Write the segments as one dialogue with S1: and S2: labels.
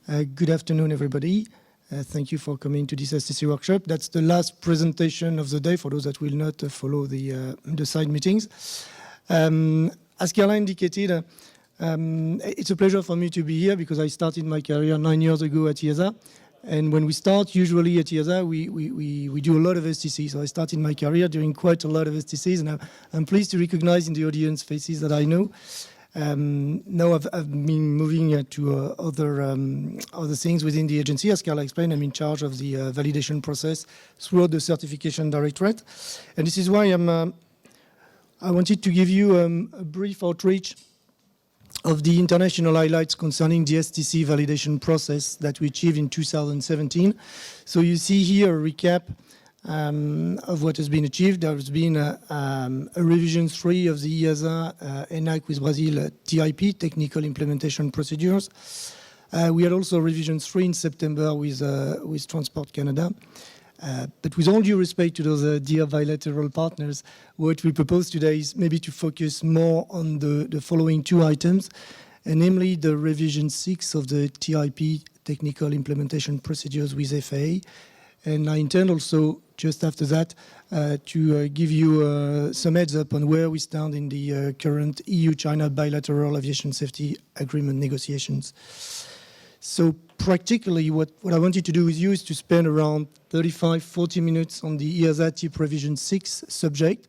S1: Good afternoon, everybody. Thank you for coming to this STC Workshop. That's the last presentation of the day for those that will not follow the side meetings. As Carla indicated, it's a pleasure for me to be here because I started my career 9 years ago at EASA. And when we start, usually at EASA, we do a lot of STCs. So I started my career doing quite a lot of STCs, and I'm pleased to recognize in the audience faces that I know. Now I've been moving to other things within the agency. As Carla explained, I'm in charge of the validation process throughout the certification directorate. And this is why I wanted to give you a brief outreach of the international highlights concerning the STC validation process that we achieved in 2017. So you see here a recap of what has been achieved. There has been a revision 3 of the EASA ENAC with Brazil TIP, Technical Implementation Procedures. We had also revision 3 in September with Transport Canada. But with all due respect to those dear bilateral partners, what we propose today is maybe to focus more on the following 2 items, and namely the revision 6 of the TIP, Technical Implementation Procedures with FAA. And I intend also, just after that, to give you some heads up on where we stand in the current EU-China bilateral aviation safety agreement negotiations. So practically, what I wanted to do with you is to spend around 35-40 minutes on the EASA TIP Revision 6 subject,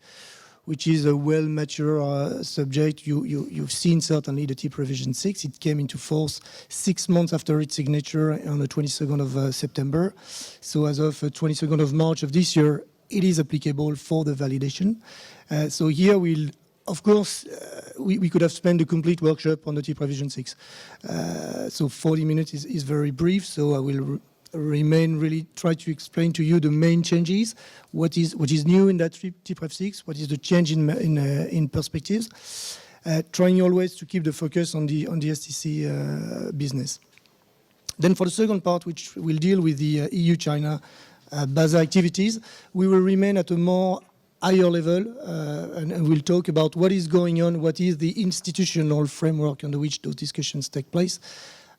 S1: which is a well-mature subject. You've seen certainly the TIP Revision 6. It came into force 6 months after its signature on the 22nd of September. So as of 22nd of March of this year, it is applicable for the validation. So here we'll, of course, we could have spent a complete workshop on the TIP Revision 6. So 40 minutes is very brief, so I will remain really try to explain to you the main changes, what is new in that TIP Rev 6, what is the change in perspectives, trying always to keep the focus on the STC business. Then for the second part, which will deal with the EU-China BASA activities, we will remain at a more higher level, and we'll talk about what is going on, what is the institutional framework under which those discussions take place.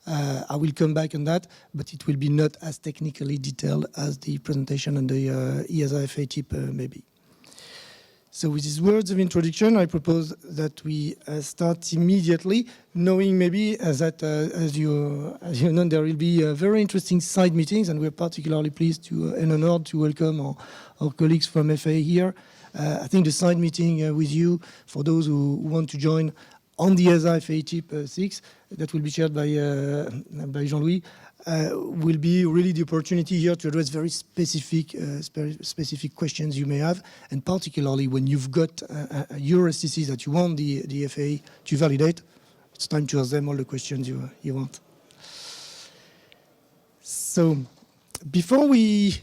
S1: I will come back on that, but it will be not as technically detailed as the presentation on the EASA FA TIP maybe. So with these words of introduction, I propose that we start immediately, knowing maybe that, as you know, there will be very interesting side meetings, and we're particularly pleased and honored to welcome our colleagues from FA here. I think the side meeting with you, for those who want to join on the EASA FA TIP 6, that will be chaired by Jean-Louis, will be really the opportunity here to address very specific questions you may have, and particularly when you've got your STCs that you want the FAA to validate, it's time to ask them all the questions you want. So before we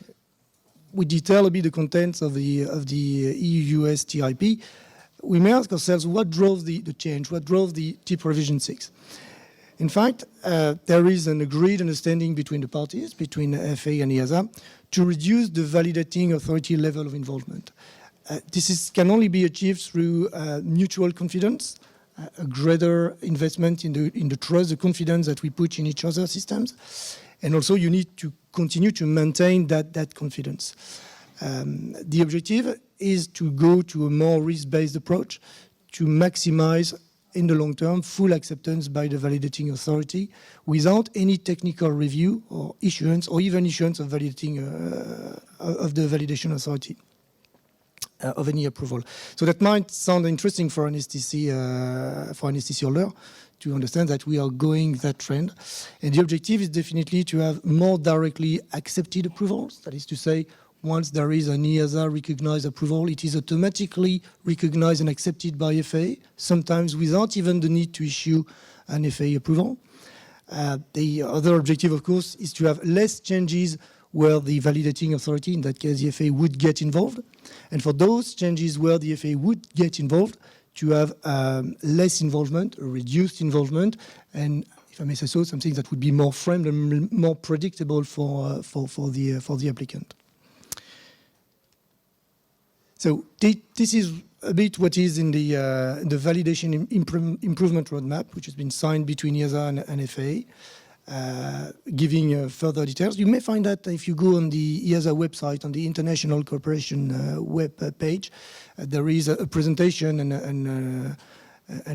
S1: detail a bit the contents of the EU-US TIP, we may ask ourselves what drove the change, what drove the TIP Revision 6. In fact, there is an agreed understanding between the parties, between FAA and EASA, to reduce the validating authority level of involvement. This can only be achieved through mutual confidence, a greater investment in the trust, the confidence that we put in each other's systems, and also you need to continue to maintain that confidence. The objective is to go to a more risk-based approach to maximize, in the long term, full acceptance by the validating authority without any technical review or issuance, or even issuance of validating of the validation authority of any approval. So that might sound interesting for an STC holder to understand that we are going that trend. And the objective is definitely to have more directly accepted approvals. That is to say, once there is an EASA recognized approval, it is automatically recognized and accepted by FAA, sometimes without even the need to issue an FAA approval. The other objective, of course, is to have less changes where the validating authority, in that case the FAA, would get involved. And for those changes where the FAA would get involved, to have less involvement, reduced involvement, and if I may say so, something that would be more framed and more predictable for the applicant. So this is a bit what is in the validation improvement roadmap, which has been signed between EASA and FAA. giving further details. You may find that if you go on the EASA website, on the International Cooperation web page, there is a presentation and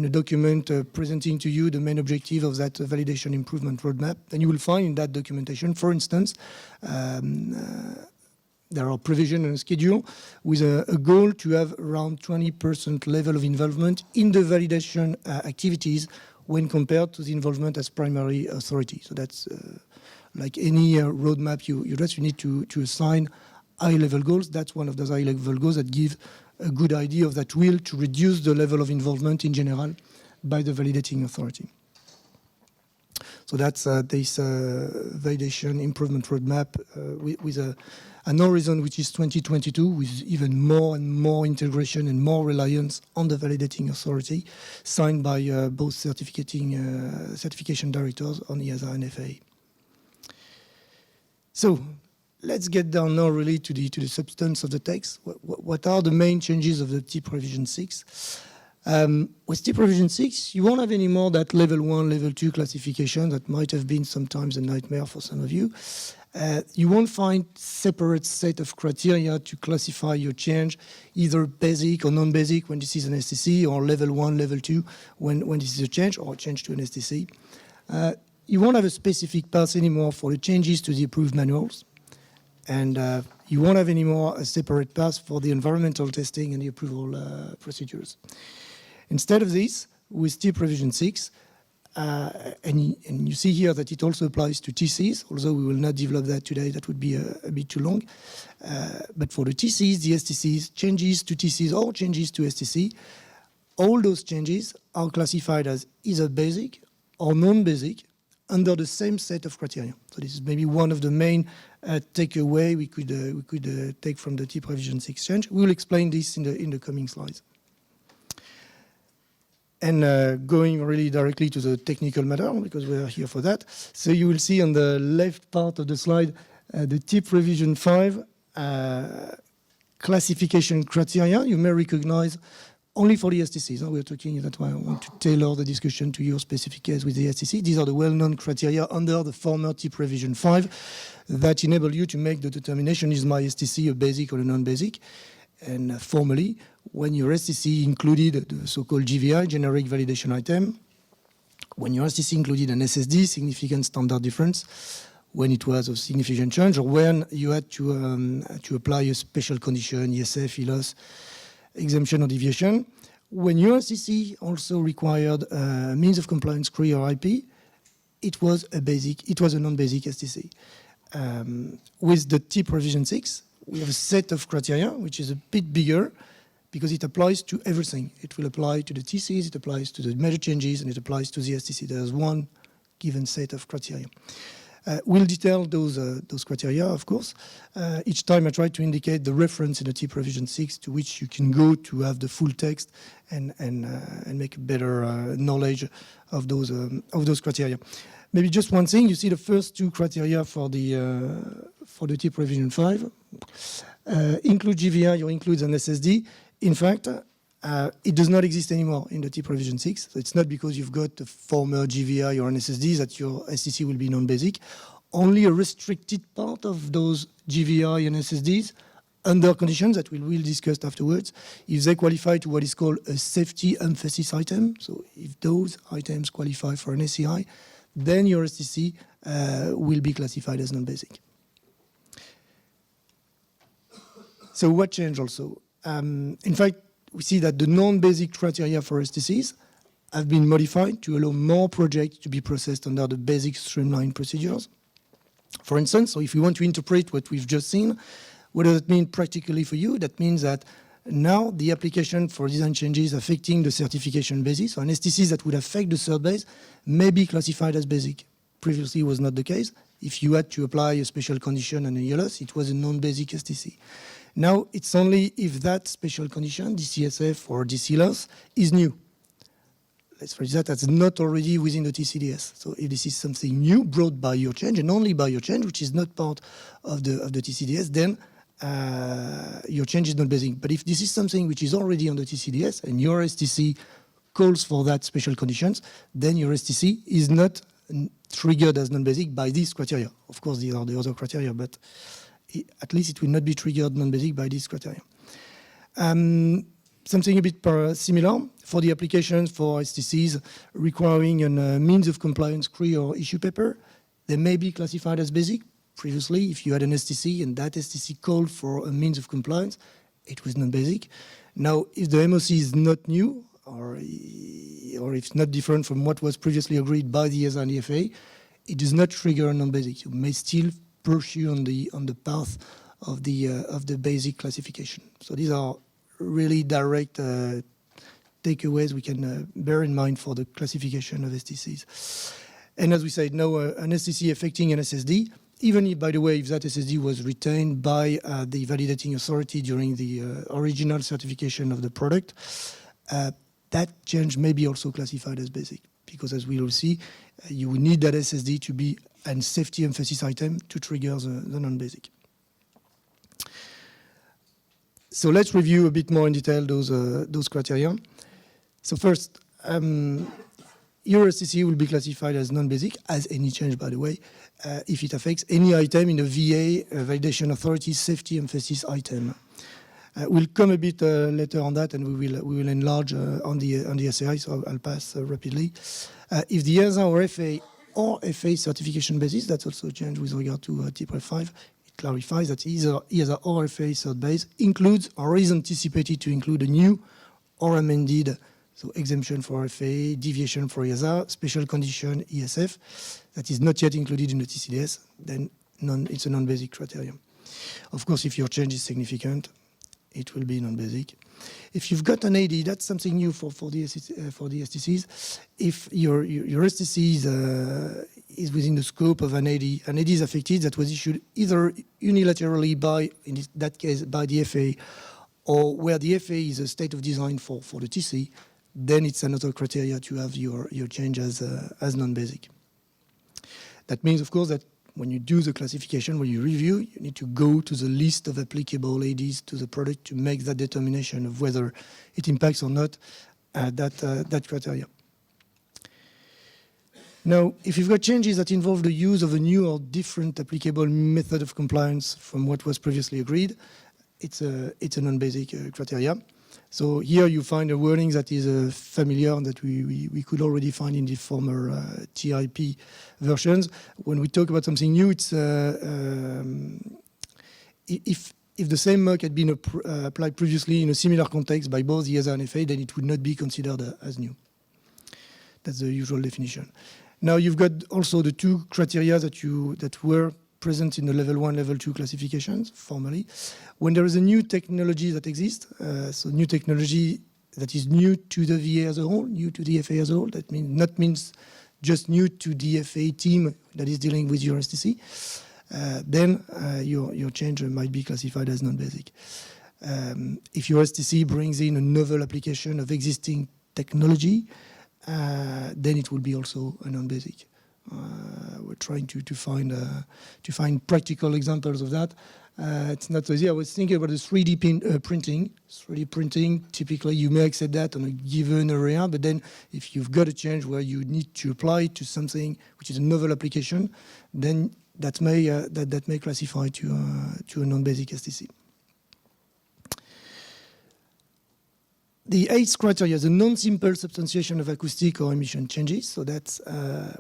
S1: a document presenting to you the main objective of that validation improvement roadmap. And you will find in that documentation, for instance, there are provision and a schedule with a goal to have around 20% level of involvement in the validation activities when compared to the involvement as primary authority. So that's like any roadmap you need to assign high-level goals. That's one of those high-level goals that give a good idea of that will to reduce the level of involvement in general by the validating authority. So that's this validation improvement roadmap with an horizon which is 2022, with even more and more integration and more reliance on the validating authority, signed by both certification directors on EASA and FAA. So let's get down now really to the substance of the text. What are the main changes of the TIP revision 6? With TIP revision 6, you won't have any more that level 1, level 2 classification that might have been sometimes a nightmare for some of you. You won't find separate set of criteria to classify your change, either basic or non-basic when this is an STC, or level 1, level 2 when this is a change, or a change to an STC. You won't have a specific path anymore for the changes to the approved manuals. And you won't have any more a separate path for the environmental testing and the approval procedures. Instead of this, with TIP revision 6, and you see here that it also applies to TCs, although we will not develop that today, that would be a bit too long. But for the TCs, the STCs, changes to TCs or changes to STC, all those changes are classified as either basic or non-basic under the same set of criteria. So this is maybe one of the main takeaway we could take from the TIP revision 6 change. We will explain this in the coming slides. And going really directly to the technical matter, because we are here for that. So you will see on the left part of the slide the TIP revision 5 classification criteria. You may recognize only for the STCs. We're talking, that's why I want to tailor the discussion to your specific case with the STC. These are the well-known criteria under the former TIP revision 5 that enable you to make the determination, is my STC a basic or a non-basic? And formally, when your STC included the so-called GVI, generic validation item, when your STC included an SSD, significant standard difference, when it was of significant change, or when you had to apply a special condition, ESF, ELOS, exemption or deviation. When your STC also required means of compliance CRE or IP, it was a non-basic STC. With the TIP revision 6, we have a set of criteria which is a bit bigger because it applies to everything. It will apply to the TCs, it applies to the major changes, and it applies to the STC. There's one given set of criteria. We'll detail those criteria, of course. Each time I try to indicate the reference in the TIP revision 6 to which you can go to have the full text and make a better knowledge of those criteria. Maybe just one thing, you see the first two criteria for the TIP revision 5, include GVI or includes an SSD. In fact, it does not exist anymore in the TIP revision 6. So it's not because you've got a former GVI or an SSD that your STC will be non-basic. Only a restricted part of those GVI and SSDs, under conditions that we will discuss afterwards, if they qualify to what is called a safety emphasis item. So if those items qualify for an SCI, then your STC will be classified as non-basic. So what changed also? In fact, we see that the non-basic criteria for STCs have been modified to allow more projects to be processed under the basic streamlined procedures. For instance, so if we want to interpret what we've just seen, what does it mean practically for you? That means that now the application for design changes affecting the certification basis, so an STC that would affect the cert base, may be classified as basic. Previously, it was not the case. If you had to apply a special condition and a ELOS, it was a non-basic STC. Now, it's only if that special condition, DCSF or DCLOS, is new. Let's phrase that as not already within the TCDS. So if this is something new brought by your change, and only by your change, which is not part of the TCDS, then your change is not basic. But if this is something which is already on the TCDS, and your STC calls for that special conditions, then your STC is not triggered as non-basic by these criteria. Of course, these are the other criteria, but at least it will not be triggered non-basic by these criteria. Something a bit similar for the applications for STCs requiring a means of compliance CRI or issue paper. They may be classified as basic. Previously, if you had an STC and that STC called for a means of compliance, it was non-basic. Now, if the MOC is not new, or if it's not different from what was previously agreed by the ESA and the FAA, it does not trigger a non-basic. You may still pursue on the path of the basic classification. So these are really direct takeaways we can bear in mind for the classification of STCs. And as we said, no, an STC affecting an SSD, even if, by the way, if that SSD was retained by the validating authority during the original certification of the product, that change may be also classified as basic, because as we will see, you will need that SSD to be a safety emphasis item to trigger the non-basic. So let's review a bit more in detail those criteria. So first, your STC will be classified as non-basic, as any change, by the way, if it affects any item in a VA validation authority safety emphasis item. We'll come a bit later on that, and we will enlarge on the SAI, so I'll pass rapidly. If the ESA or FA or FA certification basis, that's also a change with regard to TPREF 5. Clarifies that either ESA or FA cert base includes or is anticipated to include a new or amended, so exemption for FA, deviation for ESA, special condition ESF, that is not yet included in the TCDS, then it's a non-basic criterion. Of course, if your change is significant, it will be non-basic. If you've got an AD, that's something new for the STCs. If your STC is within the scope of an AD is affected that was issued either unilaterally by, in that case, by the FA, or where the FA is a state of design for the TC, then it's another criteria to have your change as non-basic. That means, of course, that when you do the classification, when you review, you need to go to the list of applicable ADs to the product to make that determination of whether it impacts or not that criteria. Now, if you've got changes that involve the use of a new or different applicable method of compliance from what was previously agreed, it's a non-basic criteria. So here you find a wording that is familiar and that we could already find in the former TIP versions. When we talk about something new, it's if the same mark had been applied previously in a similar context by both the ESA and FA, then it would not be considered as new. That's the usual definition. Now you've got also the two criteria that were present in the level 1, level 2 classifications formally. When there is a new technology that exists, so new technology that is new to the VA as a whole, new to the FA as a whole, that means just new to the FA team that is dealing with your STC, then your change might be classified as non-basic. If your STC brings in a novel application of existing technology, then it will be also a non-basic. We're trying to find practical examples of that. It's not so easy. I was thinking about the 3D printing. 3D printing, typically you may accept that on a given area, but then if you've got a change where you need to apply to something which is a novel application, then that may classify to a non-basic STC. The 8th criteria is a non-simple substantiation of acoustic or emission changes. So that's,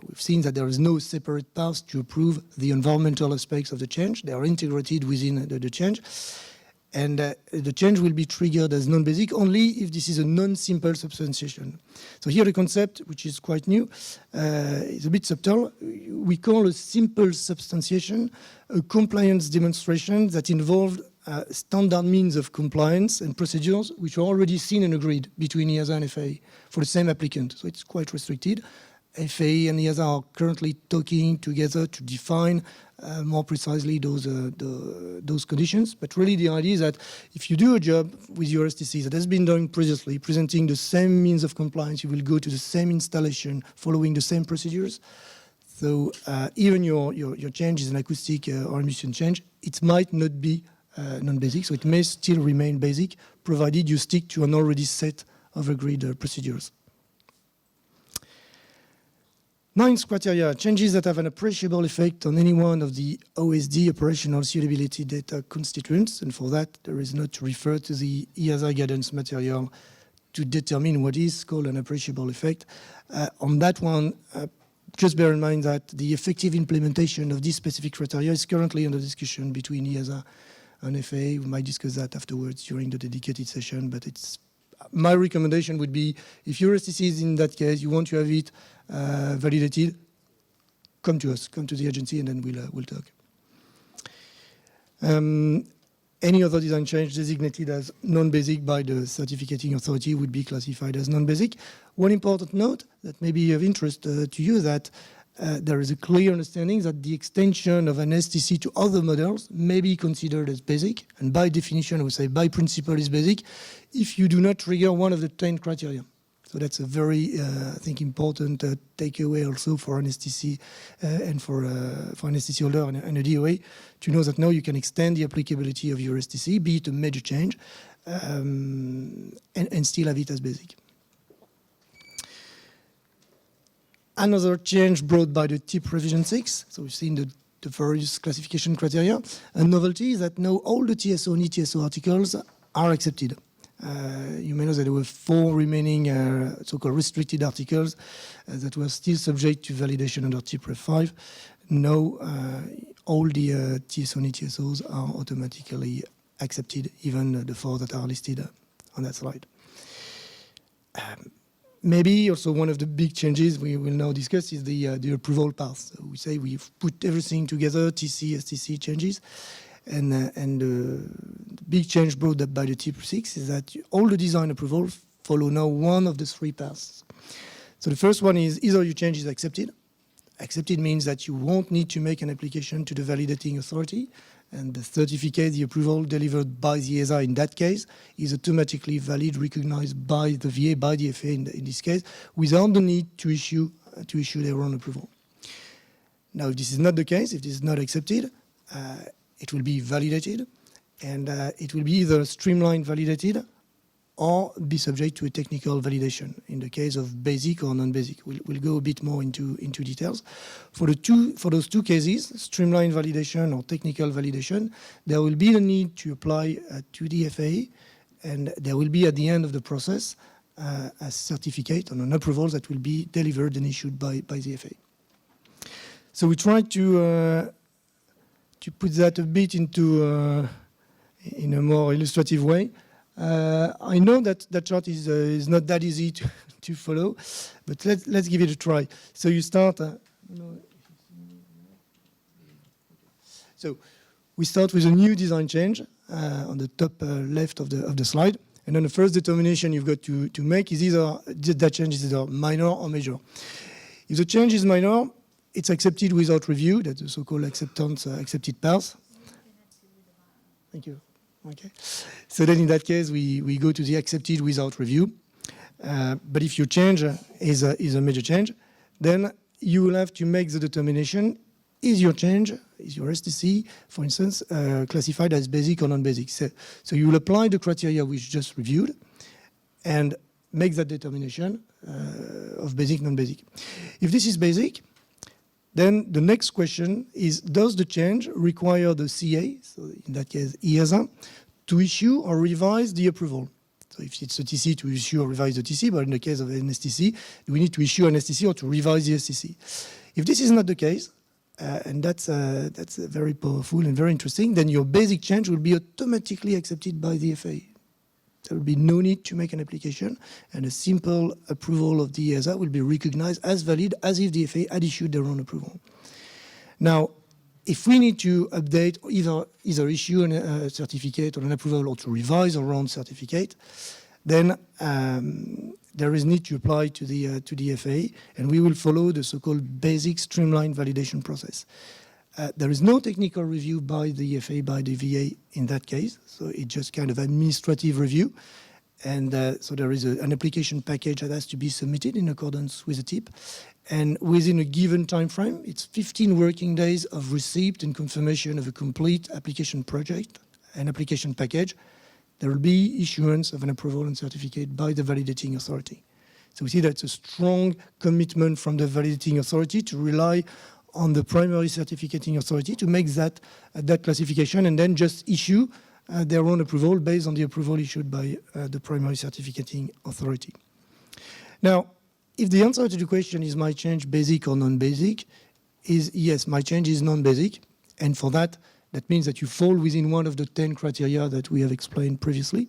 S1: we've seen that there is no separate path to approve the environmental aspects of the change. They are integrated within the change. And the change will be triggered as non-basic only if this is a non-simple substantiation. So here the concept, which is quite new, is a bit subtle. We call a simple substantiation a compliance demonstration that involved standard means of compliance and procedures which are already seen and agreed between ESA and FAA for the same applicant. So it's quite restricted. FAA and ESA are currently talking together to define more precisely those conditions. But really the idea is that if you do a job with your STC that has been done previously, presenting the same means of compliance, you will go to the same installation following the same procedures. So even your change is an acoustic or emission change, it might not be non-basic, so it may still remain basic, provided you stick to an already set of agreed procedures. Ninth criteria, changes that have an appreciable effect on any one of the OSD, operational suitability data constituents. And for that, there is not to refer to the EASA guidance material to determine what is called an appreciable effect. On that one, just bear in mind that the effective implementation of this specific criteria is currently under discussion between EASA and FAA. We might discuss that afterwards during the dedicated session, but my recommendation would be, if your STC is in that case, you want to have it validated, come to us, come to the agency, and then we'll talk. Any other design change designated as non-basic by the certificating authority would be classified as non-basic. One important note that may be of interest to you, that there is a clear understanding that the extension of an STC to other models may be considered as basic, and by definition, I would say by principle is basic, if you do not trigger one of the 10 criteria. So that's a very, I think, important takeaway also for an STC and for an STC holder and a DOA, to know that now you can extend the applicability of your STC, be it a major change, and still have it as basic. Another change brought by the TIP revision 6, so we've seen the various classification criteria. A novelty is that now all the TSO and ETSO articles are accepted. You may know that there were 4 remaining so-called restricted articles that were still subject to validation under TIP Rev 5. Now all the TSO and ETSOs are automatically accepted, even the 4 that are listed on that slide. Maybe also one of the big changes we will now discuss is the approval path. So we say we've put everything together, TC, STC changes, and the big change brought up by the TIP 6 is that all the design approvals follow now one of the 3 paths. So the first one is either your change is accepted. Accepted means that you won't need to make an application to the validating authority, and the certificate, the approval delivered by the EASA in that case, is automatically valid, recognized by the VA, by the FAA in this case, without the need to issue their own approval. Now, if this is not the case, if this is not accepted, it will be validated, and it will be either streamlined validated or be subject to a technical validation in the case of basic or non-basic. We'll go a bit more into details. For those 2 cases, streamlined validation or technical validation, there will be the need to apply to the FAA, and there will be at the end of the process a certificate on an approval that will be delivered and issued by the FAA. So we try to put that a bit into in a more illustrative way. I know that chart is not that easy to follow, but let's give it a try. So you start. So we start with a new design change on the top left of the slide, and then the first determination you've got to make is either that change is either minor or major. If the change is minor, it's accepted without review. That's the so-called accepted path. Thank you. Okay. So then in that case, we go to the accepted without review. But if your change is a major change, then you will have to make the determination, is your change, is your STC, for instance, classified as basic or non-basic. So you will apply the criteria which just reviewed and make that determination of basic, non-basic. If this is basic, then the next question is, does the change require the CA, so in that case EASA, to issue or revise the approval? So if it's a TC, to issue or revise the TC, but in the case of an STC, we need to issue an STC or to revise the STC. If this is not the case, and that's very powerful and very interesting, then your basic change will be automatically accepted by the FAA. There will be no need to make an application, and a simple approval of the EASA will be recognized as valid as if the FAA had issued their own approval. Now, if we need to update, either issue a certificate or an approval or to revise our own certificate, then there is need to apply to the FAA, and we will follow the so-called basic streamlined validation process. There is no technical review by the FAA, by the VA in that case, so it's just kind of administrative review. And so there is an application package that has to be submitted in accordance with the TIP. And within a given time frame, it's 15 working days of receipt and confirmation of a complete application project and application package. There will be issuance of an approval and certificate by the validating authority. So we see that's a strong commitment from the validating authority to rely on the primary certificating authority to make that classification and then just issue their own approval based on the approval issued by the primary certificating authority. Now, if the answer to the question is my change basic or non-basic, is yes, my change is non-basic, and for that means that you fall within one of the 10 criteria that we have explained previously.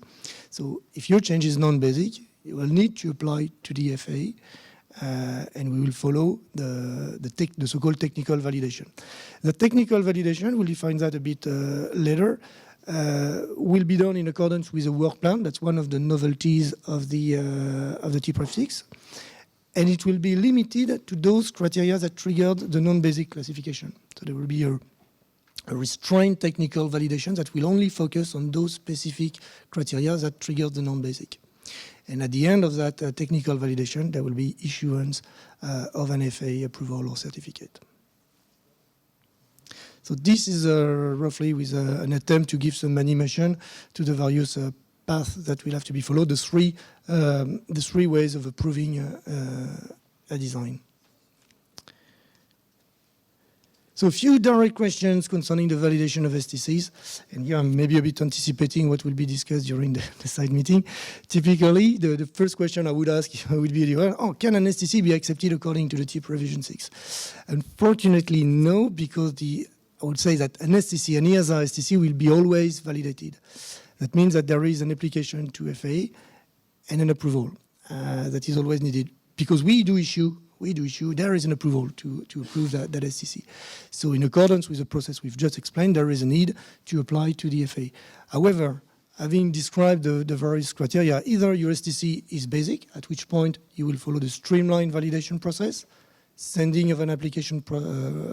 S1: So if your change is non-basic, you will need to apply to the FAA, and we will follow the so-called technical validation. The technical validation, we'll define that a bit later, will be done in accordance with a work plan. That's one of the novelties of the TPREF 6. And it will be limited to those criteria that triggered the non-basic classification. So there will be a restrained technical validation that will only focus on those specific criteria that triggered the non-basic. And at the end of that technical validation, there will be issuance of an FAA approval or certificate. So this is roughly with an attempt to give some animation to the various paths that will have to be followed, the three ways of approving a design. So a few direct questions concerning the validation of STCs, and here I'm maybe a bit anticipating what will be discussed during the side meeting. Typically, the first question I would ask would be, can an STC be accepted according to the TIP Revision 6? Unfortunately, no, because I would say that an STC, an EASA STC, will be always validated. That means that there is an application to FAA and an approval that is always needed, because we do issue, there is an approval to approve that STC. So in accordance with the process we've just explained, there is a need to apply to the FAA. However, having described the various criteria, either your STC is basic, at which point you will follow the streamlined validation process, sending of an application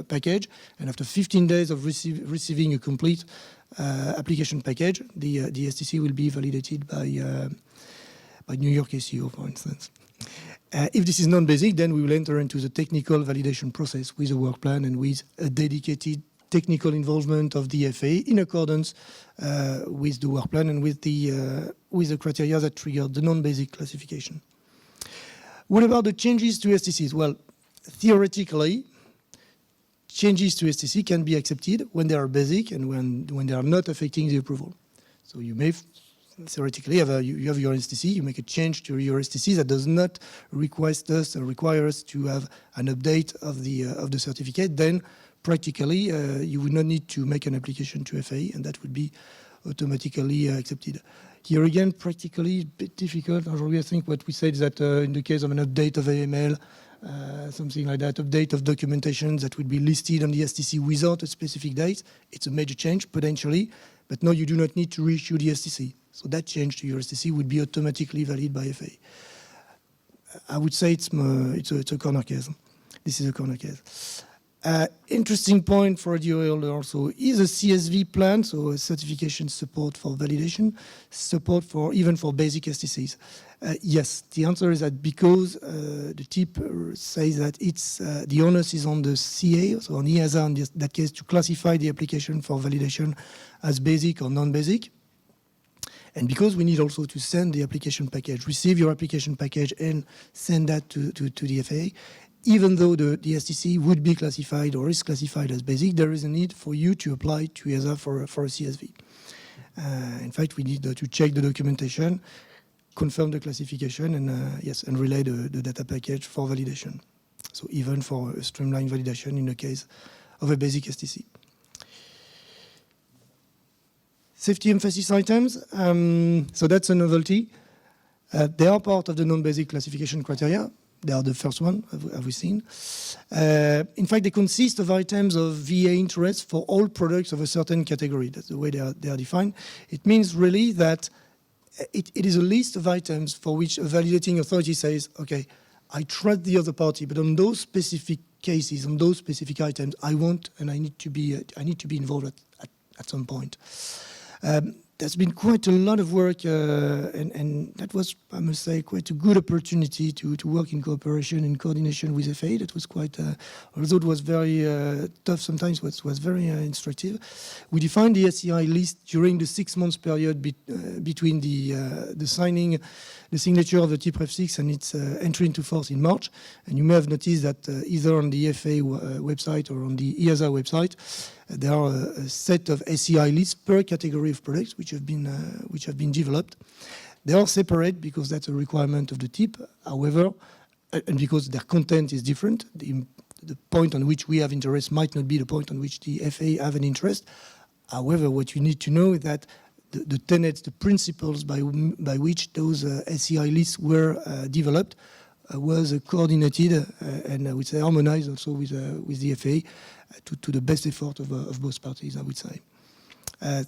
S1: package, and after 15 days of receiving a complete application package, the STC will be validated by New York ACO, for instance. If this is non-basic, then we will enter into the technical validation process with a work plan and with a dedicated technical involvement of the FAA in accordance with the work plan and with the criteria that triggered the non-basic classification. What about the changes to STCs? Well, theoretically, changes to STC can be accepted when they are basic and when they are not affecting the approval. So you may theoretically you have your STC, you make a change to your STC that does not require us to have an update of the certificate, then practically you would not need to make an application to FAA, and that would be automatically accepted. Here again, practically a bit difficult. I think what we said is that in the case of an update of AML, something like that, update of documentation that would be listed on the STC without a specific date, it's a major change potentially, but no, you do not need to reissue the STC. So that change to your STC would be automatically valid by FAA. I would say it's a corner case. This is a corner case. Interesting point for a DOL also is a CSV plan, so a certification support for validation, support for even for basic STCs. Yes, the answer is that because the TIP says that it's the onus is on the CA, so on EASA in that case, to classify the application for validation as basic or non-basic. And because we need also to send the application package, receive your application package and send that to the FAA, even though the STC would be classified or is classified as basic, there is a need for you to apply to EASA for a CSV. In fact, we need to check the documentation, confirm the classification, and yes, and relay the data package for validation. So even for a streamlined validation in the case of a basic STC. Safety emphasis items, so that's a novelty. They are part of the non-basic classification criteria. They are the first one, have we seen. In fact, they consist of items of VA interest for all products of a certain category. That's the way they are defined. It means really that it is a list of items for which a validating authority says, okay, I trust the other party, but on those specific cases, on those specific items, I want and I need to be involved at some point. there's been quite a lot of work, and that was, I must say, quite a good opportunity to work in cooperation and coordination with FA. That was quite, although it was very tough sometimes, was very instructive. We defined the SCI list during the 6 months period between the signature of the TPREF6 and its entry into force in March. And you may have noticed that either on the FA website or on the EASA website, there are a set of SCI lists per category of products which have been developed. They are separate because that's a requirement of the TIP. However, and because their content is different, the point on which we have interest might not be the point on which the FA have an interest. However, what you need to know is that the tenets, the principles by which those SCI lists were developed was coordinated and I would say harmonized also with the FA to the best effort of both parties, I would say.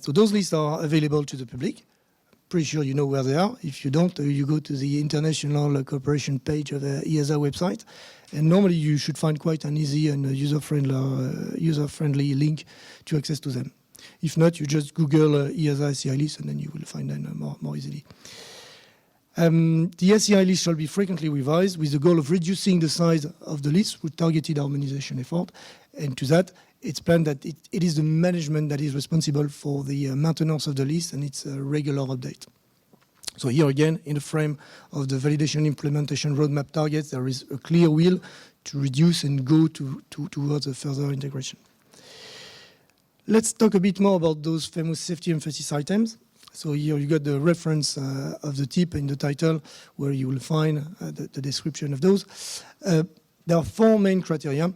S1: So those lists are available to the public. Pretty sure you know where they are. If you don't, you go to the International Cooperation page of the EASA website, and normally you should find quite an easy and user-friendly link to access to them. If not, you just Google EASA SCI list, and then you will find them more easily. The SCI list shall be frequently revised with the goal of reducing the size of the list with targeted harmonization effort. And to that, it's planned that it is the management that is responsible for the maintenance of the list and its regular update. So here again, in the frame of the validation implementation roadmap targets, there is a clear will to reduce and go towards a further integration. Let's talk a bit more about those famous safety emphasis items. So here you got the reference of the tip in the title where you will find the description of those. There are 4 main criteria.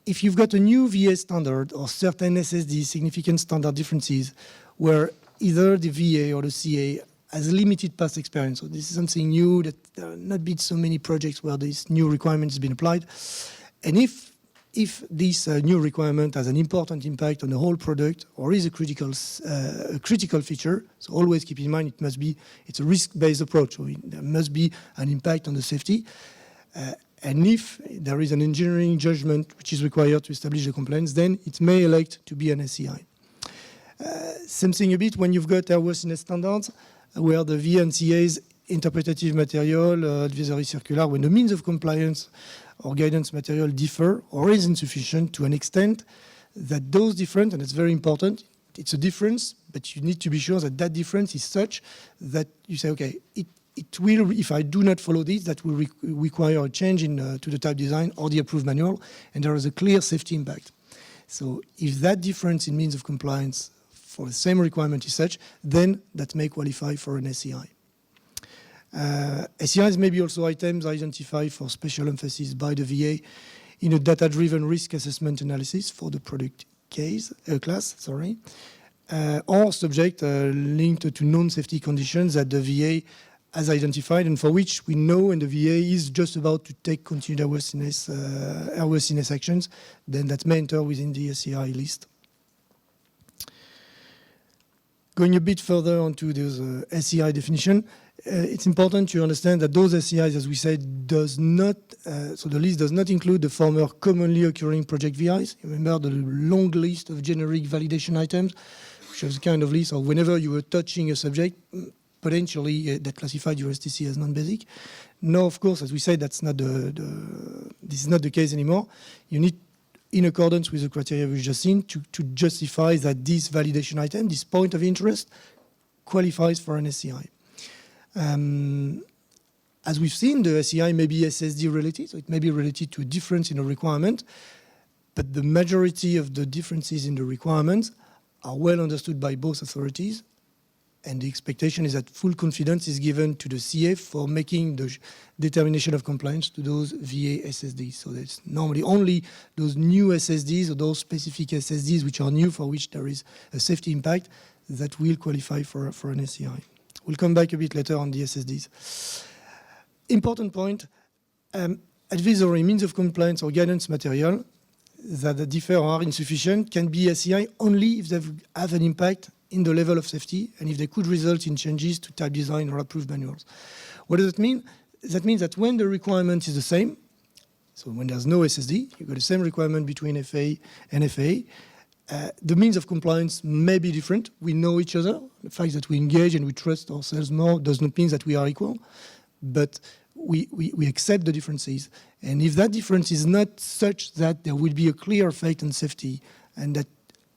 S1: If you've got a new VA standard or certain SSD significant standard differences where either the VA or the CA has limited past experience, so this is something new that there have not been so many projects where this new requirement has been applied. And if this new requirement has an important impact on the whole product or is a critical feature, so always keep in mind it's a risk-based approach, so there must be an impact on the safety. And if there is an engineering judgment which is required to establish the compliance, then it may elect to be an SCI. Same thing a bit when you've got airworthiness standards, where the VA and CA's interpretative material, advisory circular, when the means of compliance or guidance material differ or is insufficient to an extent that those different, and it's very important, it's a difference, but you need to be sure that that difference is such that you say, okay, it will, if I do not follow this, that will require a change to the type design or the approved manual, and there is a clear safety impact. So if that difference in means of compliance for the same requirement is such, then that may qualify for an SCI. SCIs may be also items identified for special emphasis by the VA in a data-driven risk assessment analysis for the product class, or subject linked to non-safety conditions that the VA has identified and for which we know and the VA is just about to take continued airworthiness actions, then that may enter within the SCI list. Going a bit further onto this SCI definition, it's important to understand that those SCIs, as we said, so the list does not include the former commonly occurring project VIs. Remember the long list of generic validation items, which is a kind of list of whenever you were touching a subject, potentially that classified your STC as non-basic. No, of course, as we said, that's not this is not the case anymore. You need, in accordance with the criteria we've just seen, to justify that this validation item, this point of interest, qualifies for an SCI. As we've seen, the SCI may be SSD related, so it may be related to a difference in a requirement, but the majority of the differences in the requirements are well understood by both authorities, and the expectation is that full confidence is given to the CA for making the determination of compliance to those VA SSDs. So it's normally only those new SSDs or those specific SSDs which are new for which there is a safety impact that will qualify for an SCI. We'll come back a bit later on the SSDs. Important point, advisory means of compliance or guidance material that differ or are insufficient can be SCI only if they have an impact in the level of safety and if they could result in changes to type design or approved manuals. What does that mean? That means that when the requirement is the same, so when there's no SSD, you've got the same requirement between FA and FA, The means of compliance may be different. We know each other. The fact that we engage and we trust ourselves more does not mean that we are equal, but we accept the differences. And if that difference is not such that there will be a clear effect on safety and that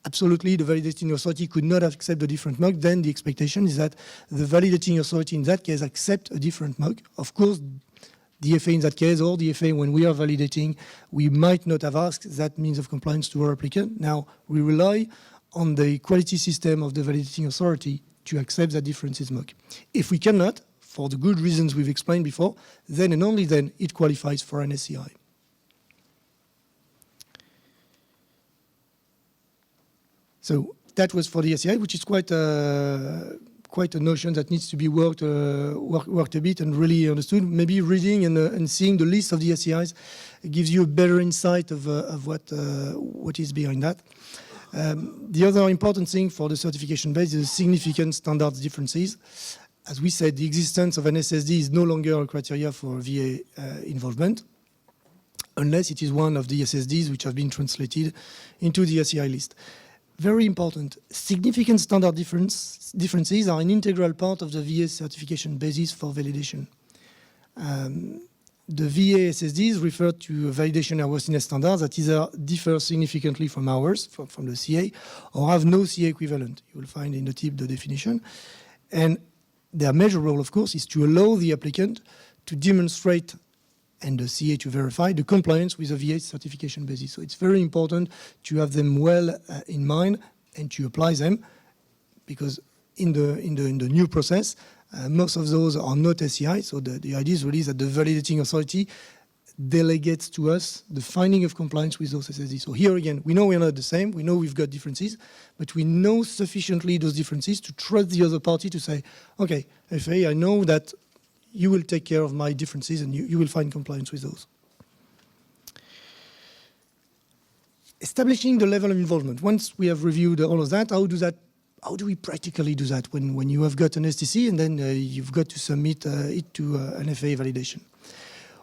S1: absolutely the validating authority could not accept a different mug, then the expectation is that the validating authority in that case accept a different mug. Of course, the FA in that case, or the FA when we are validating, we might not have asked that means of compliance to our applicant. Now, we rely on the quality system of the validating authority to accept that differences mug. If we cannot, for the good reasons we've explained before, then and only then it qualifies for an SCI. So that was for the SCI, which is quite a notion that needs to be worked a bit and really understood. Maybe reading and seeing the list of the SCIs gives you a better insight of what is behind that. The other important thing for the certification base is significant standards differences. As we said, the existence of an SSD is no longer a criteria for VA involvement, unless it is one of the SSDs which have been translated into the SCI list. Very important, significant standard differences are an integral part of the VA certification basis for validation. The VA SSDs refer to validation airworthiness standards that either differ significantly from ours, from the CA, or have no CA equivalent. You will find in the tip the definition. And their major role, of course, is to allow the applicant to demonstrate and the CA to verify the compliance with the VA certification basis. So it's very important to have them well in mind and to apply them, because in the new process, most of those are not SCI. So the idea is really that the validating authority delegates to us the finding of compliance with those SSDs. So here again, we know we're not the same. We know we've got differences, but we know sufficiently those differences to trust the other party to say, okay, FA, I know that you will take care of my differences and you will find compliance with those. Establishing the level of involvement. Once we have reviewed all of that, how do we practically do that when you have got an STC and then you've got to submit it to an FA validation?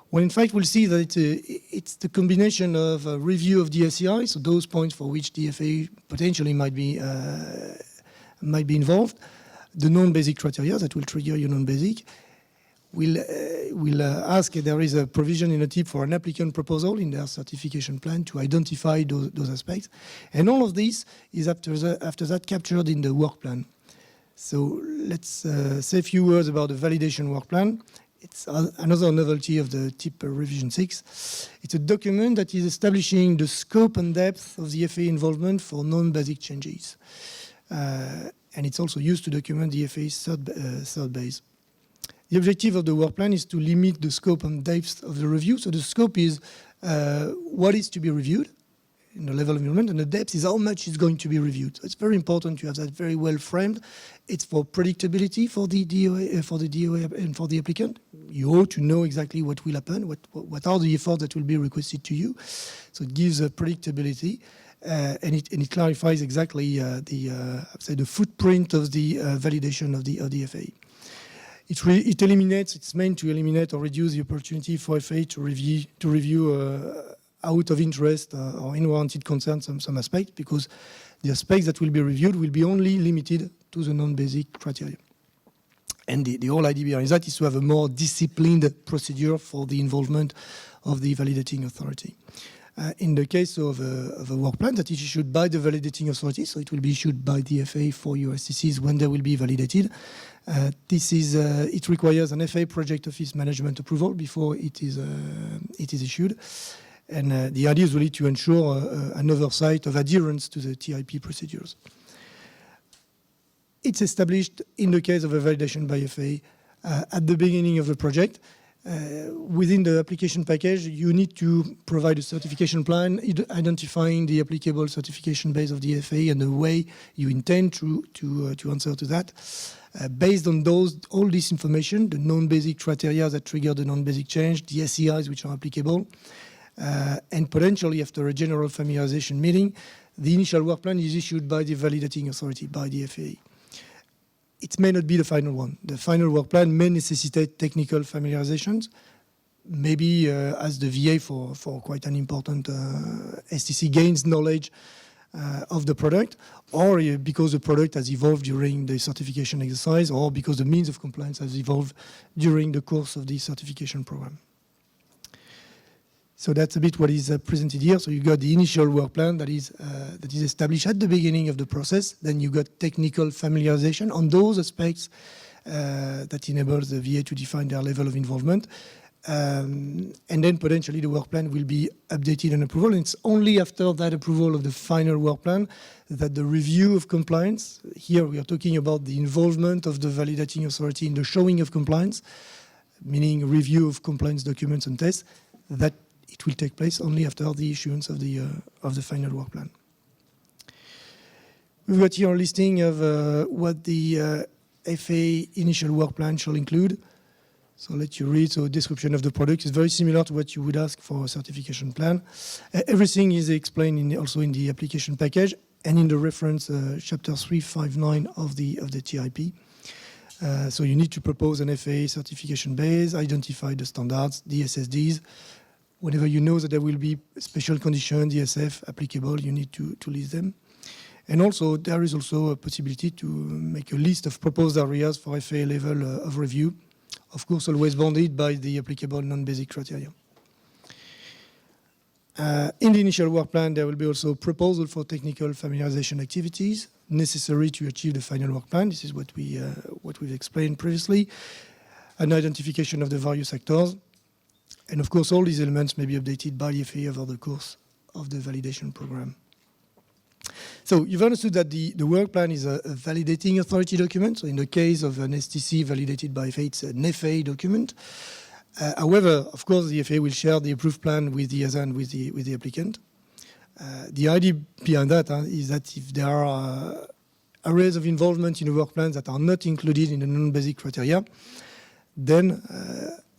S1: Well, in fact, we'll see that it's the combination of a review of the SCI, so those points for which the FA potentially might be involved, the non-basic criteria that will trigger your non-basic. We'll ask if there is a provision in a tip for an applicant proposal in their certification plan to identify those aspects. And all of this is after that captured in the work plan. So let's say a few words about the validation work plan. It's another novelty of the TIP revision 6. It's a document that is establishing the scope and depth of the FA involvement for non-basic changes. And it's also used to document the FA's third base. The objective of the work plan is to limit the scope and depth of the review. So the scope is what is to be reviewed in the level of involvement, and the depth is how much is going to be reviewed. So it's very important to have that very well framed. It's for predictability for the DOA and for the applicant. You ought to know exactly what will happen, what are the efforts that will be requested to you. So it gives a predictability, and it clarifies exactly the footprint of the validation of the FA. It's meant to eliminate or reduce the opportunity for FA to review out of interest or unwarranted concern some aspect, because the aspects that will be reviewed will be only limited to the non-basic criteria. And the whole idea behind that is to have a more disciplined procedure for the involvement of the validating authority. In the case of a work plan that is issued by the validating authority, so it will be issued by the FA for your STCs when they will be validated. It requires an FA project office management approval before it is issued. And the idea is really to ensure an oversight of adherence to the TIP procedures. It's established in the case of a validation by FA at the beginning of the project. Within the application package, you need to provide a certification plan identifying the applicable certification base of the FA and the way you intend to answer to that. Based on all this information, the non-basic criteria that trigger the non-basic change, the SCIs which are applicable, and potentially after a general familiarization meeting, the initial work plan is issued by the validating authority, by the FA. It may not be the final one. The final work plan may necessitate technical familiarizations, maybe as the VA for quite an important STC gains knowledge of the product, or because the product has evolved during the certification exercise, or because the means of compliance has evolved during the course of the certification program. So that's a bit what is presented here. So you got the initial work plan that is established at the beginning of the process. Then you got technical familiarization on those aspects that enables the VA to define their level of involvement. And then potentially the work plan will be updated and approval. And it's only after that approval of the final work plan that the review of compliance, here we are talking about the involvement of the validating authority in the showing of compliance, meaning review of compliance documents and tests, that it will take place only after the issuance of the final work plan. We've got here a listing of what the FA initial work plan shall include. So I'll let you read. So description of the product is very similar to what you would ask for a certification plan. Everything is explained also in the application package and in the reference chapter 359 of the TIP. So you need to propose an FA certification base, identify the standards, the SSDs. Whenever you know that there will be special conditions, DSF applicable, you need to list them. And also, there is also a possibility to make a list of proposed areas for FA level of review, of course, always bounded by the applicable non-basic criteria. In the initial work plan, there will be also a proposal for technical familiarization activities necessary to achieve the final work plan. This is what we've explained previously. An identification of the various actors. And of course, all these elements may be updated by the FAA over the course of the validation program. So you've understood that the work plan is a validating authority document. So in the case of an STC validated by FAA, it's an FA document. However, of course, the FAA will share the approved plan with the EASA and with the applicant. The idea behind that is that if there are areas of involvement in the work plan that are not included in the non-basic criteria, then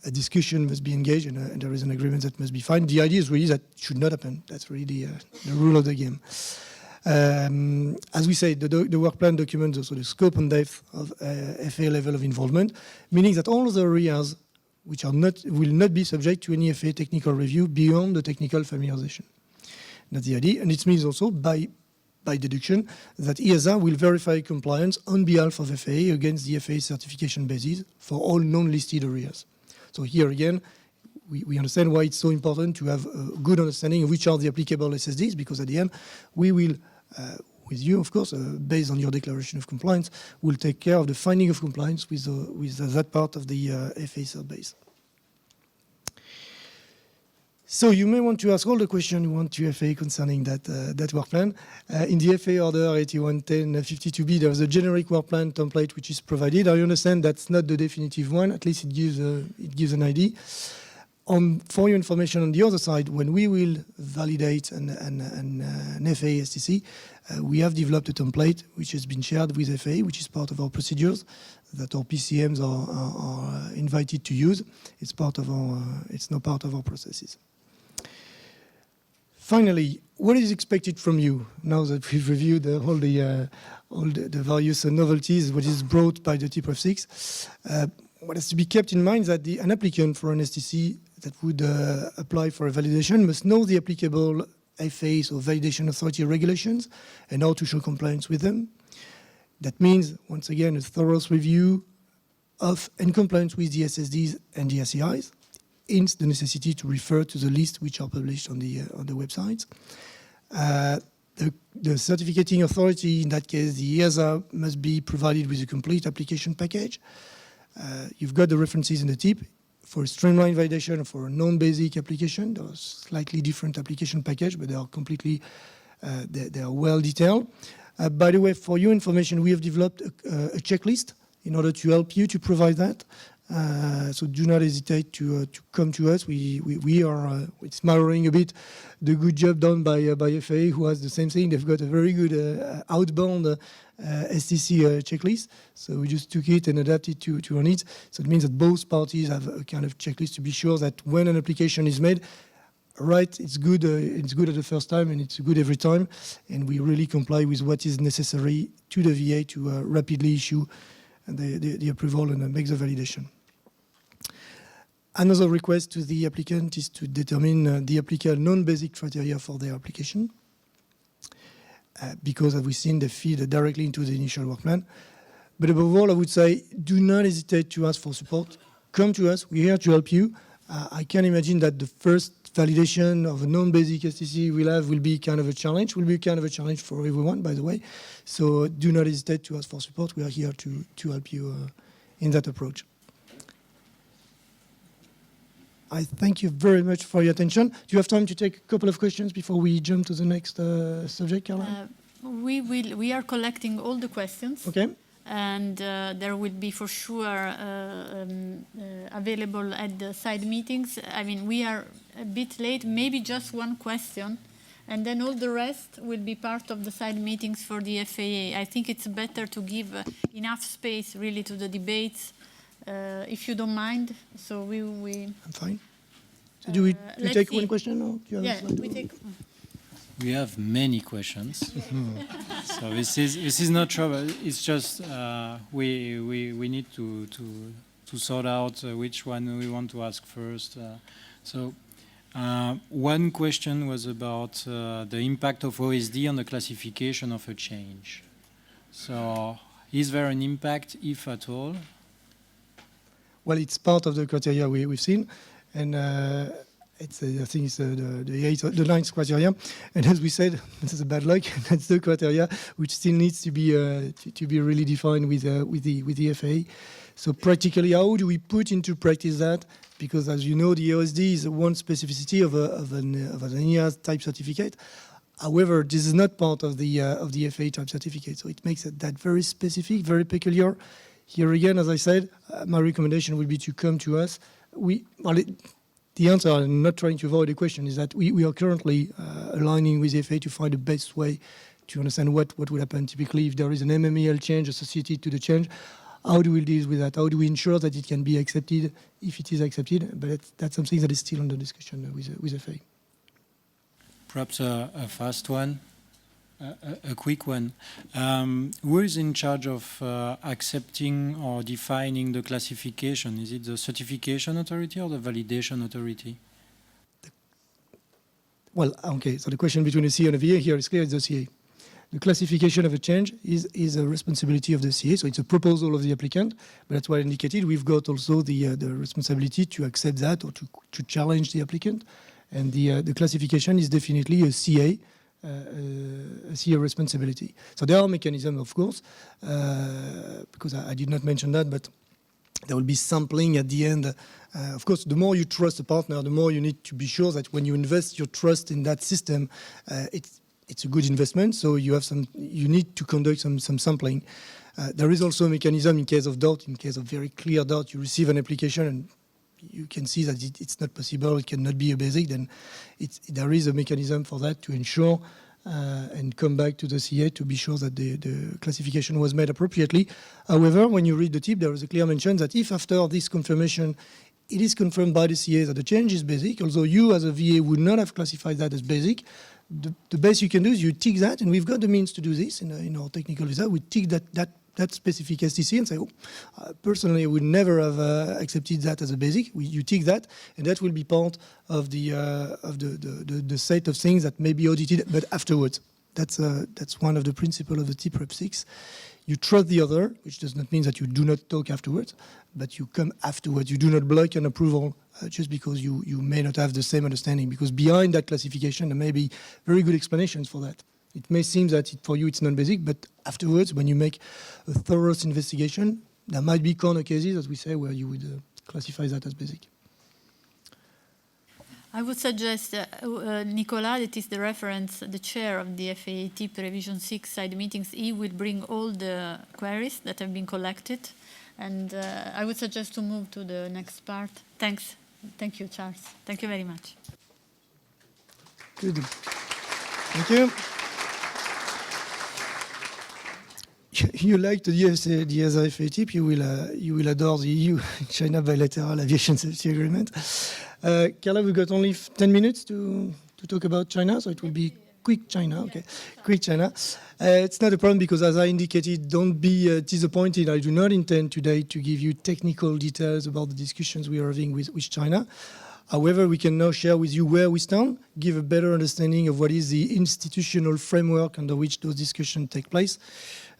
S1: a discussion must be engaged and there is an agreement that must be found. The idea is really that it should not happen. That's really the rule of the game. As we say, the work plan documents also the scope and depth of FA level of involvement, meaning that all of the areas which will not be subject to any FA technical review beyond the technical familiarization. That's the idea, and it means also by deduction that EASA will verify compliance on behalf of FAA against the FAA certification basis for all non-listed areas. So here again, we understand why it's so important to have a good understanding of which are the applicable SSDs, because at the end, we will, with you, of course, based on your declaration of compliance, will take care of the finding of compliance with that part of the FAA cert base. So you may want to ask all the questions you want to FAA concerning that work plan. In the FAA order 811052B, there's a generic work plan template which is provided. I understand that's not the definitive one. At least it gives an idea. For your information on the other side, when we will validate an FAA STC, we have developed a template which has been shared with FAA, which is part of our procedures that our PCMs are invited to use. It's now part of our processes. Finally, what is expected from you now that we've reviewed all the various novelties, what is brought by the TIP 6? What has to be kept in mind is that an applicant for an STC that would apply for a validation must know the applicable FAs or validation authority regulations and how to show compliance with them. That means, once again, a thorough review of and compliance with the SSDs and the SCIs, hence the necessity to refer to the list which are published on the website. The certificating authority, in that case, the EASA, must be provided with a complete application package. You've got the references in the tip. For a streamlined validation or for a non-basic application, there are slightly different application package, but they are completely, they are well detailed. By the way, for your information, we have developed a checklist in order to help you to provide that. So do not hesitate to come to us. We are it's mirroring a bit the good job done by FAA, who has the same thing. They've got a very good outbound STC checklist. So we just took it and adapted to our needs. So it means that both parties have a kind of checklist to be sure that when an application is made, right, it's good at the first time and it's good every time. And we really comply with what is necessary to the VA to rapidly issue the approval and make the validation. Another request to the applicant is to determine the applicable non-basic criteria for their application. because as we've seen, they feed directly into the initial work plan. But above all, I would say, do not hesitate to ask for support. Come to us. We're here to help you. I can imagine that the first validation of a non-basic STC will be kind of a challenge. Will be kind of a challenge for everyone, by the way. So do not hesitate to ask for support. We are here to help you in that approach. I thank you very much for your attention. Do you have time to take a couple of questions before we jump to the next subject, Caroline?
S2: We are collecting all the questions.
S1: Okay.
S2: And there will be for sure available at the side meetings. I mean, we are a bit late, maybe just one question, and then all the rest will be part of the side meetings for the FAA. I think it's better to give enough space really to the debates, if you don't mind. So I'm
S1: fine. So do we take one question? Or do you have
S2: a slide? We take.
S3: We have many questions, so this is not trouble. It's just we need to sort out which one we want to ask first. So one question was about the impact of OSD on the classification of a change. So is there an impact, if at all?
S1: Well, it's part of the criteria we've seen, and I think it's the ninth criteria, and as we said, this is a bad luck. That's the criteria which still needs to be really defined with the FAA. So practically, how do we put into practice that? Because as you know, the OSD is one specificity of an ENIAC type certificate. However, this is not part of the FAA type certificate, so it makes that very specific, very peculiar. Here again, as I said, my recommendation would be to come to us. The answer, I'm not trying to avoid the question, is that we are currently aligning with the FAA to find the best way to understand what would happen typically if there is an MMEL change associated to the change. How do we deal with that? How do we ensure that it can be accepted if it is accepted? But that's something that is still under discussion with FAA.
S3: Perhaps a fast one, a quick one. Who is in charge of accepting or defining the classification? Is it the certification authority or the validation authority? Well,
S1: okay, so the question between the CA and the VA here is clear, it's the CA. The classification of a change is a responsibility of the CA, so it's a proposal of the applicant, but that's why I indicated we've got also the responsibility to accept that or to challenge the applicant, and the classification is definitely a CA responsibility. So there are mechanisms, of course, because I did not mention that, but there will be sampling at the end. Of course, the more you trust a partner, the more you need to be sure that when you invest your trust in that system, it's a good investment. So you need to conduct some sampling. There is also a mechanism in case of doubt, in case of very clear doubt, you receive an application and you can see that it's not possible, it cannot be a basic, then there is a mechanism for that to ensure and come back to the CA to be sure that the classification was made appropriately. However, when you read the tip, there is a clear mention that if after this confirmation, it is confirmed by the CA that the change is basic, although you as a VA would not have classified that as basic, the best you can do is you tick that, and we've got the means to do this in our technical visa. We tick that specific STC and say, personally, I would never have accepted that as a basic. You tick that, and that will be part of the set of things that may be audited, but afterwards. That's one of the principles of the TIP Rep 6. You trust the other, which does not mean that you do not talk afterwards, but you come afterwards. You do not block an approval just because you may not have the same understanding, because behind that classification, there may be very good explanations for that. It may seem that for you it's non-basic, but afterwards, when you make a thorough investigation, there might be corner cases, as we say, where you would classify that as basic.
S2: I would suggest Nicolas, that is the reference, the chair of the FAA TIP Revision 6 side meetings, he will bring all the queries that have been collected. And I would suggest to move to the next part. Thanks. Thank you, Charles. Thank you very much.
S1: Good. Thank you. You like the ESA FAA TIP, you will adore the EU-China bilateral aviation safety agreement. Carla, we've got only 10 minutes to talk about China, so it will be quick China. Okay, quick China. It's not a problem because, as I indicated, don't be disappointed. I do not intend today to give you technical details about the discussions we are having with China. However, we can now share with you where we stand, give a better understanding of what is the institutional framework under which those discussions take place.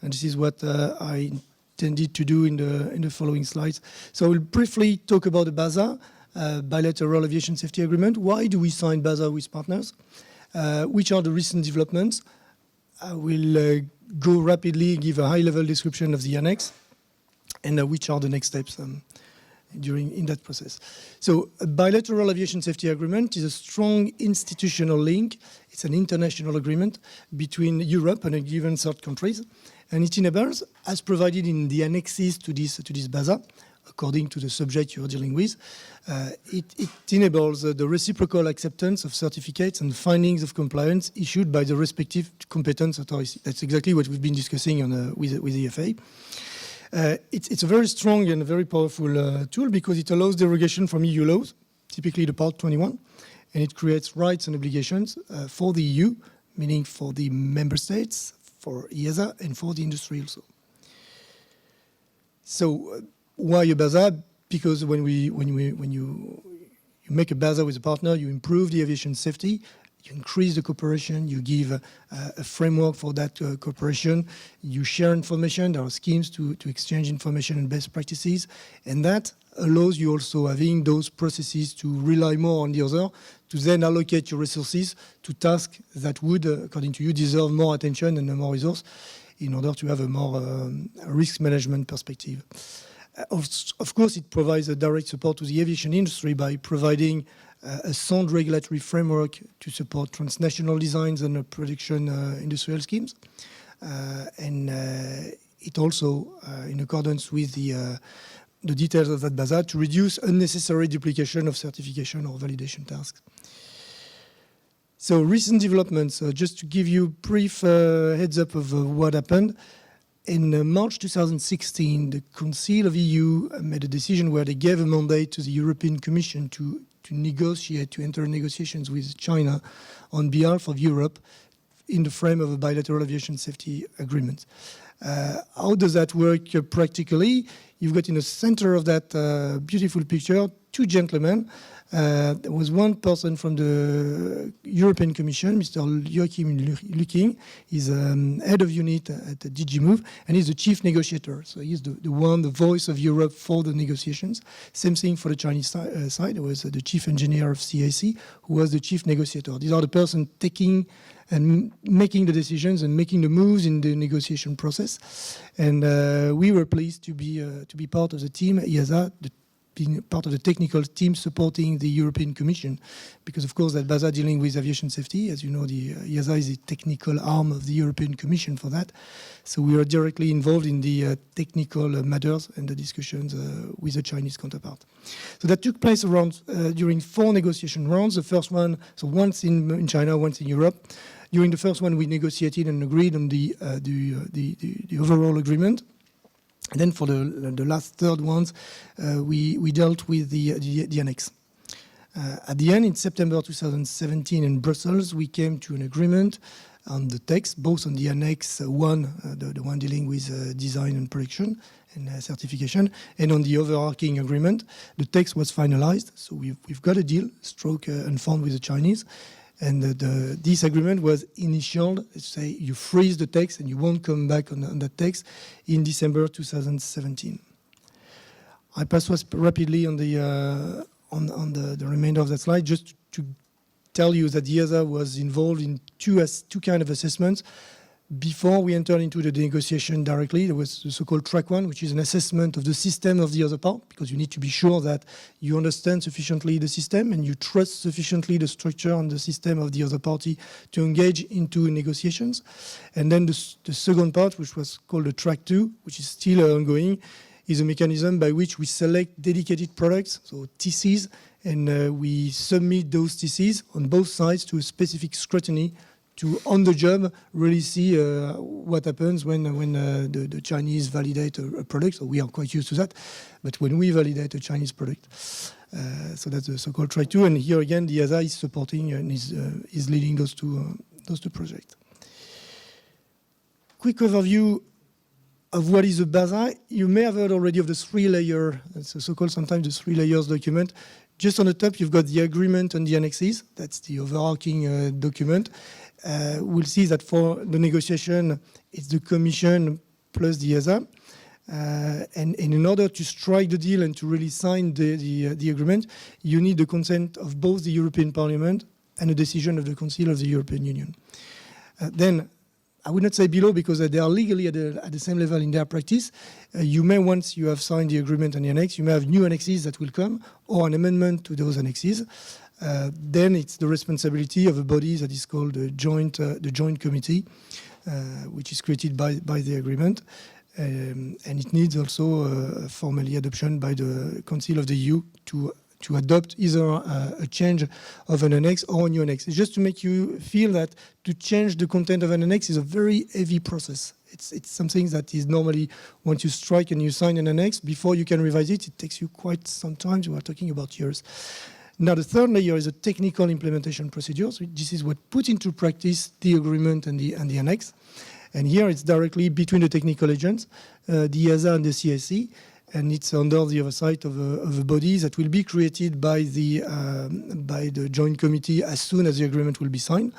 S1: And this is what I intended to do in the following slides. So I will briefly talk about the BASA, Bilateral Aviation Safety Agreement. Why do we sign BASA with partners? Which are the recent developments? I will go rapidly, give a high-level description of the annex, and which are the next steps in that process. So a bilateral aviation safety agreement is a strong institutional link. It's an international agreement between Europe and a given third countries. And it enables, as provided in the annexes to this BASA, according to the subject you're dealing with, it enables the reciprocal acceptance of certificates and findings of compliance issued by the respective competent authority. That's exactly what we've been discussing with the FAA. It's a very strong and very powerful tool because it allows derogation from EU laws, typically the Part 21, and it creates rights and obligations for the EU, meaning for the member states, for EASA, and for the industry also. So why a BASA? Because when you make a BASA with a partner, you improve the aviation safety, you increase the cooperation, you give a framework for that cooperation, you share information, there are schemes to exchange information and best practices, and that allows you also having those processes to rely more on the other, to then allocate your resources to tasks that would, according to you, deserve more attention and more resource in order to have a more risk management perspective. Of course, it provides a direct support to the aviation industry by providing a sound regulatory framework to support transnational designs and production industrial schemes. And it also, in accordance with the details of that BASA, to reduce unnecessary duplication of certification or validation tasks. So recent developments, just to give you a brief heads up of what happened. In March 2016, the Council of EU made a decision where they gave a mandate to the European Commission to negotiate, to enter negotiations with China on behalf of Europe in the frame of a bilateral aviation safety agreement. How does that work practically? You've got in the center of that beautiful picture two gentlemen. There was one person from the European Commission, Mr. Joachim Lücking. He's head of unit at DG Move, and he's the chief negotiator. So he's the voice of Europe for the negotiations. Same thing for the Chinese side. There was the chief engineer of CAC, who was the chief negotiator. These are the person taking and making the decisions and making the moves in the negotiation process. And we were pleased to be part of the team, EASA, being part of the technical team supporting the European Commission, because of course that BASA dealing with aviation safety, as you know, the EASA is the technical arm of the European Commission for that. So we are directly involved in the technical matters and the discussions with the Chinese counterpart. So that took place around during 4 negotiation rounds. The first one, so once in China, once in Europe. During the first one, we negotiated and agreed on the overall agreement. And then for the last third ones, we dealt with the annex. At the end, in September 2017 in Brussels, we came to an agreement on the text, both on the Annex 1, the one dealing with design and production and certification, and on the overarching agreement. The text was finalized, so we've got a deal, struck and found with the Chinese. And this agreement was initialed, let's say you freeze the text and you won't come back on that text in December 2017. I pass rapidly on the remainder of that slide, just to tell you that the EASA was involved in two kind of assessments. Before we entered into the negotiation directly, there was the so-called track 1, which is an assessment of the system of the other part, because you need to be sure that you understand sufficiently the system and you trust sufficiently the structure and the system of the other party to engage into negotiations. And then the second part, which was called the track 2, which is still ongoing, is a mechanism by which we select dedicated products, so TCs, and we submit those TCs on both sides to a specific scrutiny to, on the job, really see what happens when the Chinese validate a product. So we are quite used to that, but when we validate a Chinese product. So that's the so-called track 2, and here again, the EASA is supporting and is leading those two projects. Quick overview of what is a BASA. You may have heard already of the 3-layer, it's so-called sometimes the 3 layers document. Just on the top, you've got the agreement on the annexes. That's the overarching document. We'll see that for the negotiation, it's the Commission plus the ESA. And in order to strike the deal and to really sign the agreement, you need the consent of both the European Parliament and a decision of the Council of the European Union. Then, I would not say below because they are legally at the same level in their practice. You may, once you have signed the agreement and the annex, you may have new annexes that will come or an amendment to those annexes. Then it's the responsibility of a body that is called the Joint Committee, which is created by the agreement. And it needs also formally adoption by the Council of the EU to adopt either a change of an annex or a new annex. It's just to make you feel that to change the content of an annex is a very heavy process. It's something that is normally, once you strike and you sign an annex, before you can revise it, it takes you quite some time. We are talking about years. Now, the third layer is a technical implementation procedure. So this is what put into practice the agreement and the annex. And here it's directly between the technical agents, the ESA and the CSC, and it's under the oversight of a body that will be created by the Joint Committee as soon as the agreement will be signed.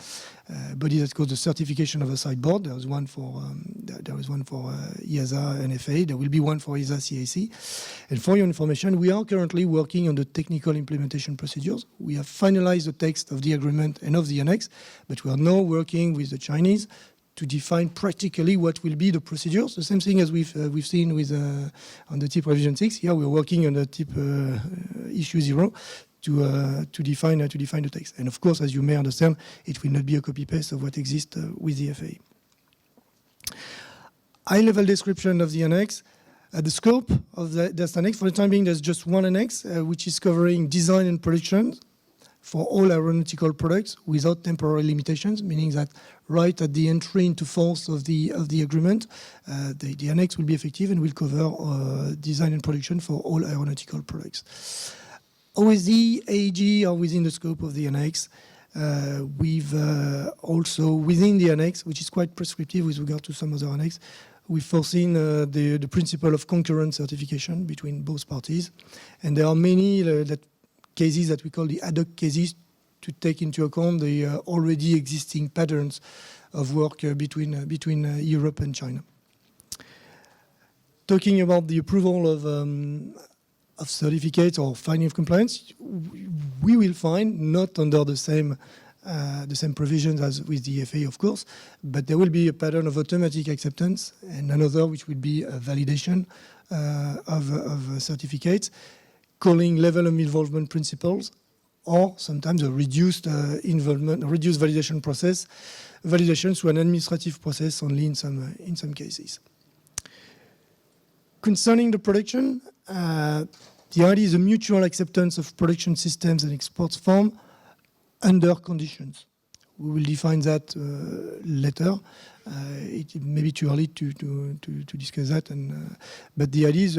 S1: Body that's called the Certification Oversight Board. There is one for ESA and FAA. There will be one for ESA CAC. And for your information, we are currently working on the technical implementation procedures. We have finalized the text of the agreement and of the annex, but we are now working with the Chinese to define practically what will be the procedures. The same thing as we've seen with on the TIP revision 6. Here we're working on the TIP issue 0 to define the text. And of course, as you may understand, it will not be a copy-paste of what exists with the FAA. High-level description of the annex. The scope of that annex, for the time being, there's just one annex, which is covering design and production for all aeronautical products without temporary limitations, meaning that right at the entry into force of the agreement, the annex will be effective and will cover design and production for all aeronautical products. OSD, AEG are within the scope of the annex. We've also, within the annex, which is quite prescriptive with regard to some other annex, we've foreseen the principle of concurrent certification between both parties. And there are many cases that we call the ad hoc cases to take into account the already existing patterns of work between Europe and China. Talking about the approval of certificates or finding of compliance, we will find not under the same provisions as with the FAA, of course, but there will be a pattern of automatic acceptance and another which will be a validation of certificates, calling level of involvement principles, or sometimes a reduced involvement, a reduced validation process, validation through an administrative process only in some cases. Concerning the production, the idea is a mutual acceptance of production systems and exports form under conditions. We will define that later. It may be too early to discuss that, but the idea is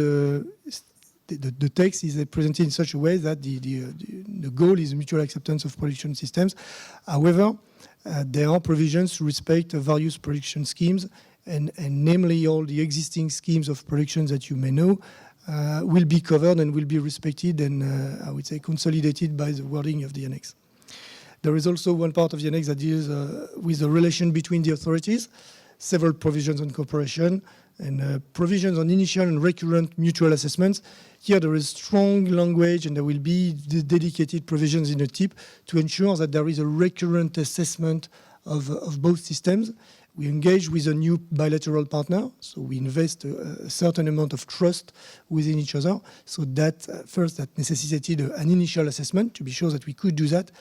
S1: the text is presented in such a way that the goal is mutual acceptance of production systems. However, there are provisions to respect various production schemes, and namely all the existing schemes of production that you may know will be covered and will be respected and I would say consolidated by the wording of the annex. There is also one part of the annex that deals with the relation between the authorities, several provisions on cooperation, and provisions on initial and recurrent mutual assessments. Here there is strong language and there will be dedicated provisions in the TIP to ensure that there is a recurrent assessment of both systems. We engage with a new bilateral partner, so we invest a certain amount of trust within each other. So that first, that necessitated an initial assessment to be sure that we could do that.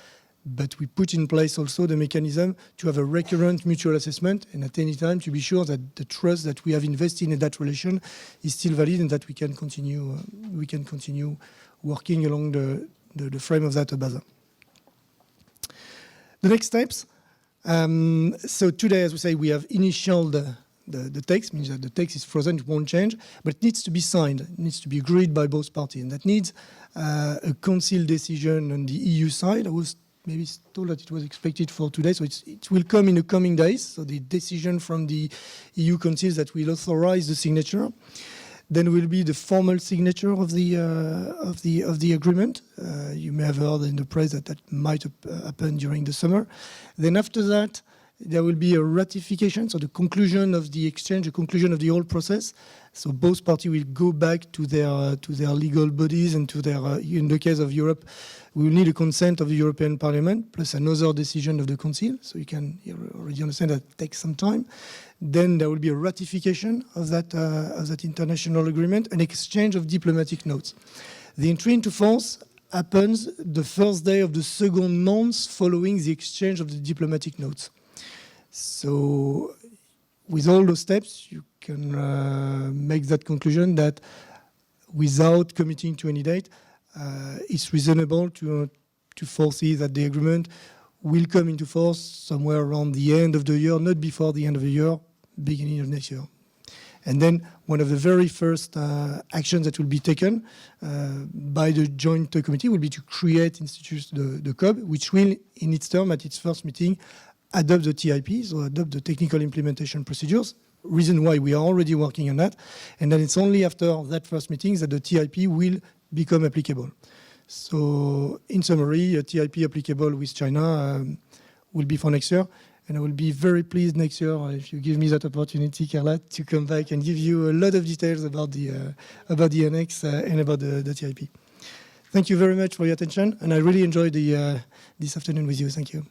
S1: But we put in place also the mechanism to have a recurrent mutual assessment and at any time to be sure that the trust that we have invested in that relation is still valid and that we can continue working along the frame of that BASA. The next steps. So today, as we say, we have initialed the text, means that the text is frozen, it won't change, but it needs to be signed, it needs to be agreed by both parties, and that needs a council decision on the EU side. I was maybe told that it was expected for today, so it will come in the coming days. So the decision from the EU council that will authorize the signature. Then will be the formal signature of the agreement. You may have heard in the press that might happen during the summer. Then after that, there will be a ratification, so the conclusion of the exchange, the conclusion of the whole process. So both parties will go back to their legal bodies and to their, in the case of Europe, we will need a consent of the European Parliament plus another decision of the Council. So you can already understand that it takes some time. Then there will be a ratification of that international agreement, an exchange of diplomatic notes. The entry into force happens the first day of the second month following the exchange of the diplomatic notes. So with all those steps, you can make that conclusion that without committing to any date, it's reasonable to foresee that the agreement will come into force somewhere around the end of the year, not before the end of the year, beginning of next year. And then one of the very first actions that will be taken by the joint committee will be to create, institute the COB, which will, in its term, at its first meeting, adopt the TIP, so adopt the technical implementation procedures, reason why we are already working on that. And then it's only after that first meeting that the TIP will become applicable. So in summary, a TIP applicable with China will be for next year. And I will be very pleased next year if you give me that opportunity, Carla, to come back and give you a lot of details about the annex and about the TIP. Thank you very much for your attention. And I really enjoyed this afternoon with you. Thank you.